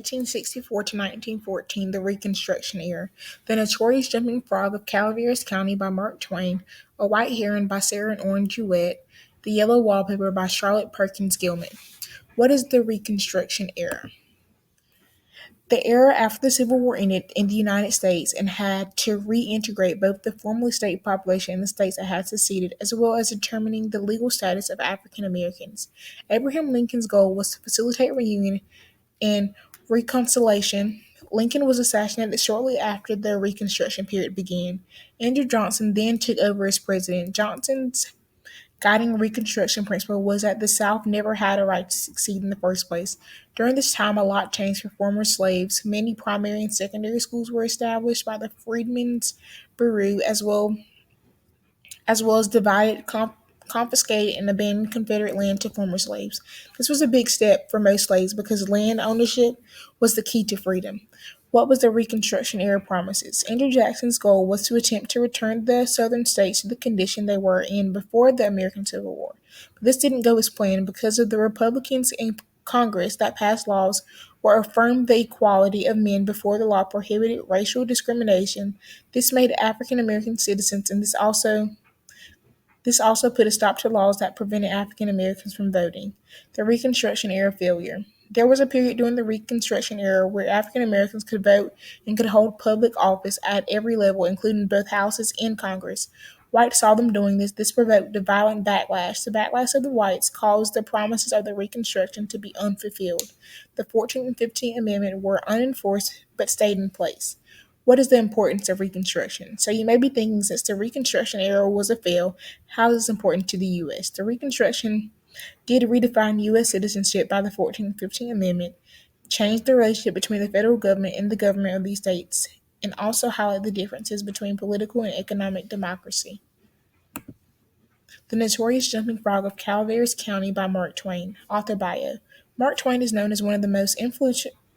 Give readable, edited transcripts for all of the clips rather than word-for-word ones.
1864 to 1914, the Reconstruction Era, The Notorious Jumping Frog of Calaveras County by Mark Twain, A White Heron by Sarah and Orange Jewett, The Yellow Wallpaper by Charlotte Perkins Gilman. What is the Reconstruction Era? The era after the Civil War ended in the United States and had to reintegrate both the formerly state population and the states that had seceded, as well as determining the legal status of African Americans. Abraham Lincoln's goal was to facilitate reunion and reconciliation. Lincoln was assassinated shortly after the Reconstruction period began. Andrew Johnson then took over as president. Johnson's guiding Reconstruction principle was that the South never had a right to succeed in the first place. During this time, a lot changed for former slaves. Many primary and secondary schools were established by the Freedmen's Bureau, as well as divided, confiscated, and abandoned Confederate land to former slaves. This was a big step for most slaves because land ownership was the key to freedom. What was the Reconstruction era promises? Andrew Jackson's goal was to attempt to return the Southern states to the condition they were in before the American Civil War. But this didn't go as planned because of the Republicans in Congress that passed laws or affirmed the equality of men before the law prohibited racial discrimination. This made African American citizens, and this also put a stop to laws that prevented African Americans from voting. The Reconstruction era failure. There was a period during the Reconstruction era where African Americans could vote and could hold public office at every level, including both houses and Congress. Whites saw them doing this. This provoked a violent backlash. The backlash of the whites caused the promises of the Reconstruction to be unfulfilled. The 14th and 15th Amendment were unenforced but stayed in place. What is the importance of Reconstruction? So you may be thinking, since the Reconstruction era was a fail, how is this important to the U.S.? The Reconstruction did redefine U.S. citizenship by the 14th and 15th Amendment, changed the relationship between the federal government and the government of these states, and also highlight the differences between political and economic democracy. The Notorious Jumping Frog of Calaveras County by Mark Twain. Author bio. Mark Twain is known as one of the most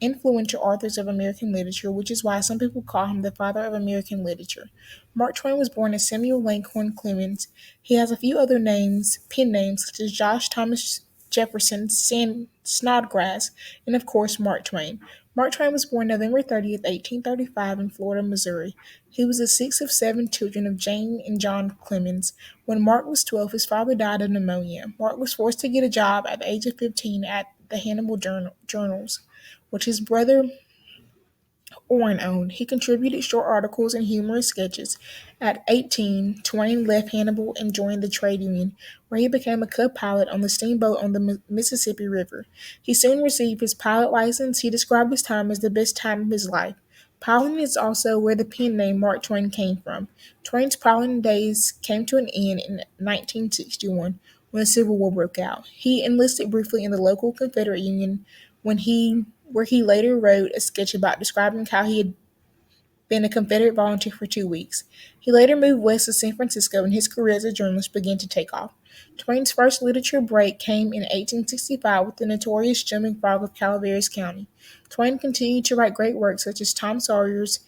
influential authors of American literature, which is why some people call him the father of American literature. Mark Twain was born as Samuel Langhorne Clemens. He has a few other pen names, such as Josh Thomas Jefferson Snodgrass, and of course Mark Twain. Mark Twain was born November 30th, 1835 in Florida, Missouri. He was the sixth of seven children of Jane and John Clemens. When Mark was 12, his father died of pneumonia. Mark was forced to get a job at the age of 15 at the Hannibal Journals, which his brother Orrin owned. He contributed short articles and humorous sketches. At 18, Twain left Hannibal and joined the trade union, where he became a co-pilot on the steamboat on the Mississippi River. He soon received his pilot license. He described his time as the best time of his life. Piloting is also where the pen name Mark Twain came from. Twain's piloting days came to an end in 1961 when the Civil War broke out. He enlisted briefly in the local Confederate Union where he later wrote a sketch about describing how he had been a Confederate volunteer for 2 weeks. He later moved west to San Francisco, and his career as a journalist began to take off. Twain's first literature break came in 1865 with The Notorious Jumping Frog of Calaveras County. Twain continued to write great works such as Tom Sawyer's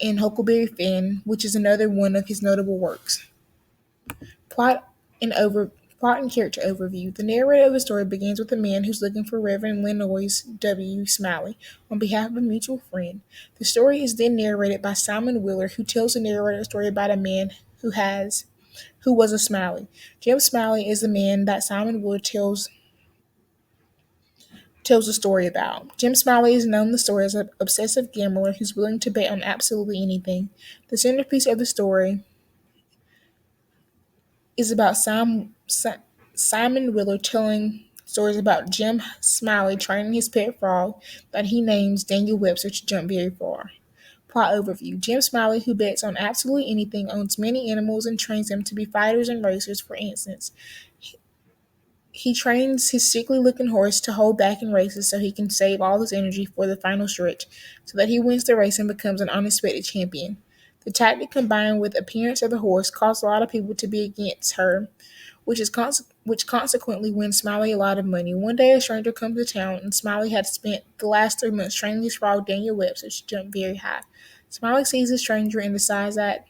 and Huckleberry Finn, which is another one of his notable works. Plot and over Plot and character overview. The narrative of the story begins with a man who's looking for Reverend Lenoy's W. Smiley on behalf of a mutual friend. The story is then narrated by Simon Wheeler, who tells the narrator a story about a man who was a Smiley. Jim Smiley is the man that Simon Wheeler tells the story about. Jim Smiley is known in the story as an obsessive gambler who's willing to bet on absolutely anything. The centerpiece of the story is about Simon Wheeler telling stories about Jim Smiley training his pet frog that he names Daniel Webster to jump very far. Plot overview. Jim Smiley, who bets on absolutely anything, owns many animals and trains them to be fighters and racers. For instance, he trains his sickly-looking horse to hold back in races so he can save all his energy for the final stretch, so that he wins the race and becomes an unexpected champion. The tactic, combined with the appearance of the horse, caused a lot of people to be against her, which consequently wins Smiley a lot of money. One day, a stranger comes to town, and Smiley had spent the last 3 months training his frog Daniel Webster to jump very high. Smiley sees the stranger and decides that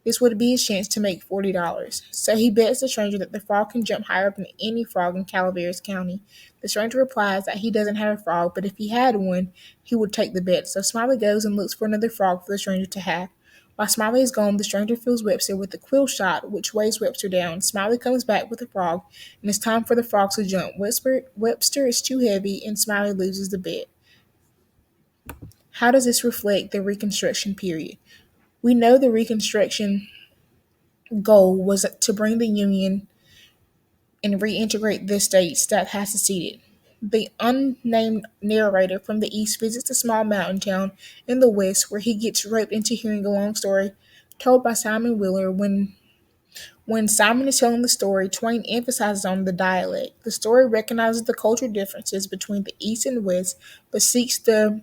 This would be his chance to make $40. So he bets the stranger that the frog can jump higher than any frog in Calaveras County. The stranger replies that he doesn't have a frog, but if he had one, he would take the bet. So Smiley goes and looks for another frog for the stranger to have. While Smiley is gone, the stranger fills Webster with a quill shot, which weighs Webster down. Smiley comes back with the frog, and it's time for the frogs to jump. Webster is too heavy, and Smiley loses the bet. How does this reflect the Reconstruction period? We know the Reconstruction goal was to bring the Union and reintegrate the states that had seceded. The unnamed narrator from the east visits a small mountain town in the west where he gets roped into hearing a long story told by Simon Wheeler. When Simon is telling the story, Twain emphasizes on the dialect. The story recognizes the cultural differences between the east and west, but seeks to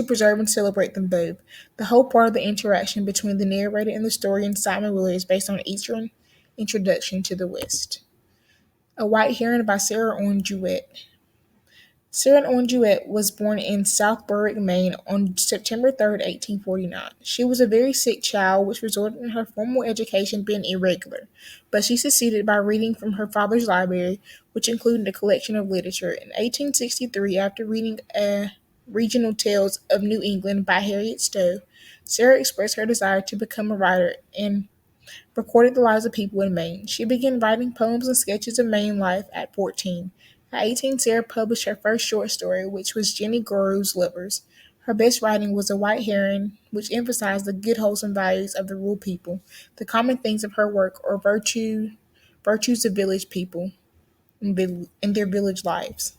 preserve and celebrate them both. The whole part of the interaction between the narrator and the story and Simon Wheeler is based on Eastern introduction to the West. A White Heron by Sarah Orne Jewett. Sarah Orne Jewett was born in South Berwick, Maine on September 3rd, 1849. She was a very sick child, which resulted in her formal education being irregular, but she succeeded by reading from her father's library, which included a collection of literature. In 1863, after reading a Regional Tales of New England by Harriet Stowe, Sarah expressed her desire to become a writer and recorded the lives of people in Maine. She began writing poems and sketches of Maine life at 14. At 18, Sarah published her first short story, which was Jenny Guru's Lovers. Her best writing was A White Heron, which emphasized the good, wholesome values of the rural people. The common themes of her work are virtues of village people in their village lives.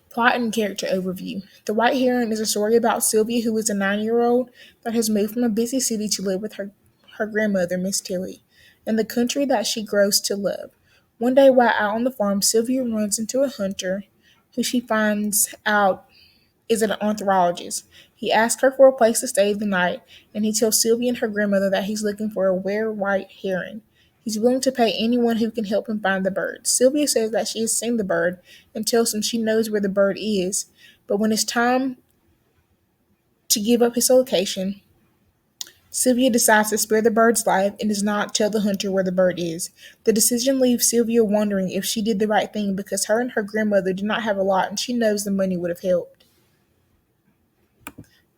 Plot and character overview. The White Heron is a story about Sylvia, who is a 9-year-old that has moved from a busy city to live with her grandmother, Miss Tilly, in the country that she grows to love. One day, while out on the farm, Sylvia runs into a hunter who she finds out is an ornithologist. He asks her for a place to stay the night, and he tells Sylvia and her grandmother that he's looking for a rare white heron. He's willing to pay anyone who can help him find the bird. Sylvia says that she has seen the bird and tells him she knows where the bird is, but when it's time to give up his location, Sylvia decides to spare the bird's life and does not tell the hunter where the bird is. The decision leaves Sylvia wondering if she did the right thing because her and her grandmother did not have a lot and she knows the money would have helped.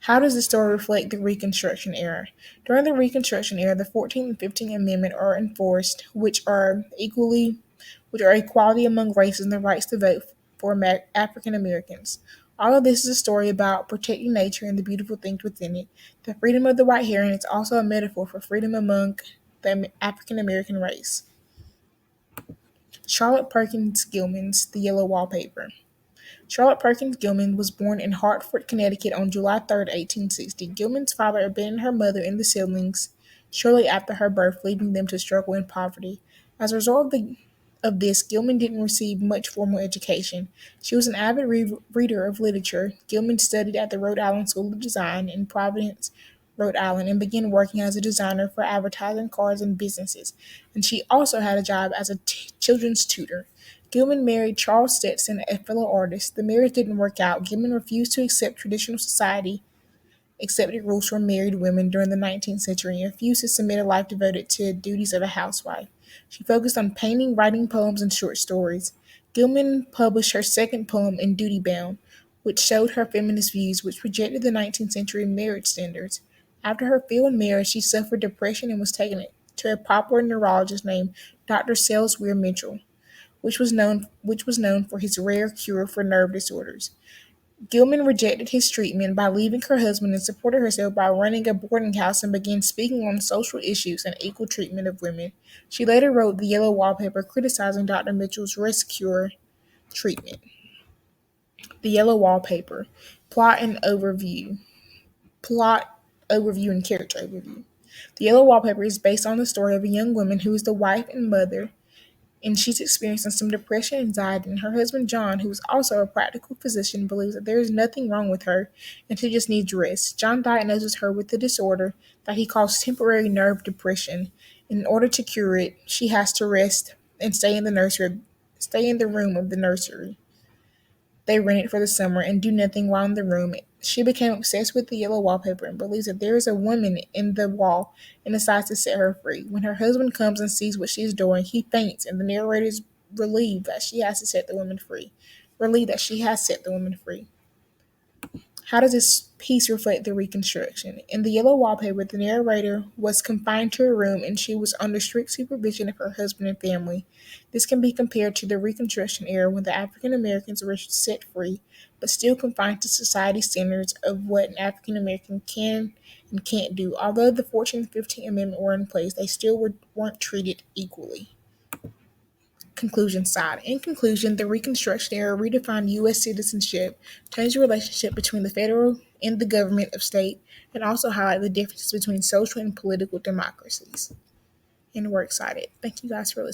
How does the story reflect the Reconstruction era? During the Reconstruction era, the 14th and 15th Amendment are enforced, which are equality among races and the rights to vote for African Americans. All of this is a story about protecting nature and the beautiful things within it. The freedom of the white heron is also a metaphor for freedom among the African American race. Charlotte Perkins Gilman's The Yellow Wallpaper. Charlotte Perkins Gilman was born in Hartford, Connecticut on July 3rd, 1860. Gilman's father abandoned her mother and the siblings shortly after her birth, leaving them to struggle in poverty. As a result of this, Gilman didn't receive much formal education. She was an avid reader of literature. Gilman studied at the Rhode Island School of Design in Providence, Rhode Island, and began working as a designer for advertising cards and businesses. And she also had a job as a children's tutor. Gilman married Charles Stetson, a fellow artist. The marriage didn't work out. Gilman refused to accept traditional society accepted rules for married women during the 19th century and refused to submit a life devoted to duties of a housewife. She focused on painting, writing poems, and short stories. Gilman published her second poem in Duty Bound, which showed her feminist views, which rejected the 19th century marriage standards. After her failed marriage, she suffered depression and was taken to a popular neurologist named Dr. Selswear Mitchell, which was known for his rare cure for nerve disorders. Gilman rejected his treatment by leaving her husband and supported herself by running a boarding house and began speaking on social issues and equal treatment of women. She later wrote The Yellow Wallpaper, criticizing Dr. Mitchell's rescue treatment. The Yellow Wallpaper. Plot and overview. Plot overview and character overview. The Yellow Wallpaper is based on the story of a young woman who is the wife and mother, and she's experiencing some depression and anxiety, and her husband John, who is also a practical physician, believes that there is nothing wrong with her and she just needs rest. John diagnoses her with the disorder that he calls temporary nerve depression. In order to cure it, she has to rest and stay in the room of the nursery they rented for the summer and do nothing while in the room. She became obsessed with the yellow wallpaper and believes that there is a woman in the wall and decides to set her free. When her husband comes and sees what she is doing, he faints, and the narrator is relieved that she has to set the woman free. Relieved that she has set the woman free. How does this piece reflect the Reconstruction? In the yellow wallpaper, the narrator was confined to a room and she was under strict supervision of her husband and family. This can be compared to the Reconstruction era when the African Americans were set free, but still confined to society standards of what an African American can and can't do. Although the 14th and 15th Amendment were in place, they still weren't treated equally. Conclusion side. In conclusion, the Reconstruction era redefined U.S. citizenship, changed the relationship between the federal and the government of state, and also highlighted the differences between social and political democracies. And we're excited. Thank you guys for listening.